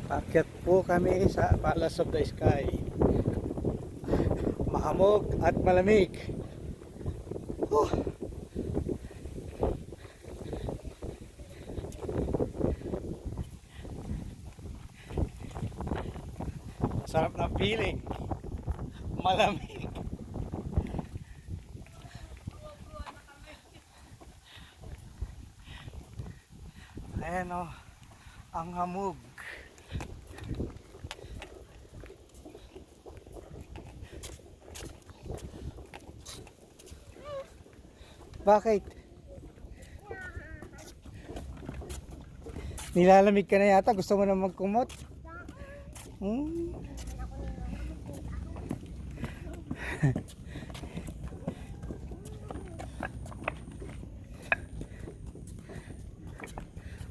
Paakyat po kami sa Palace of the Sky. Mahamog at malamig. Oh. Sarap na feeling. Malamig. Ayan o, ang hamog. Bakit? Nilalamig ka na yata, gusto mo na magkumot?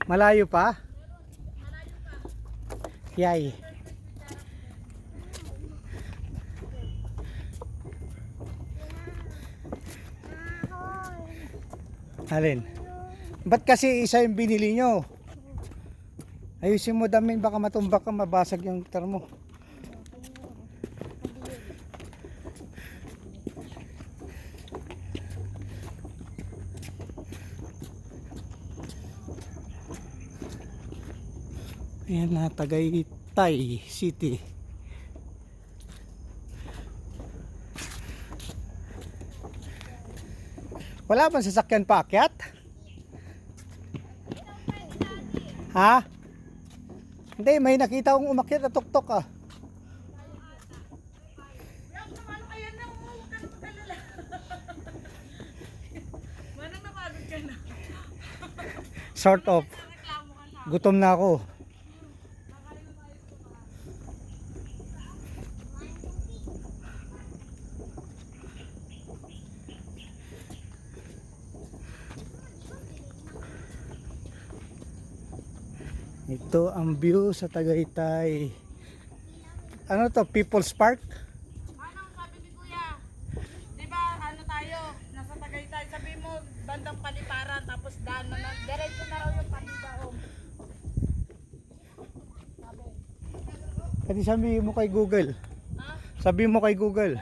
Malayo pa? Yay. Alin? Ba't kasi isa yung binili nyo? Ayusin mo damin, baka matumbak ka, mabasag yung guitar mo. Ayan na, Tagaytay City. Wala bang sasakyan paakyat? Ha? Hindi, may nakita akong umakyat na tuktok ah. Sort of. Gutom na ako. Ito ang view sa Tagaytay. Ano to? People's Park? Anong sabi ni Kuya? Di ba ano tayo? Nasa Tagaytay. Sabi mo bandang Paliparan tapos daan mo na. Diretso na raw yung Palibaong. Sabi mo kay Google. Ha? Sabi mo kay Google.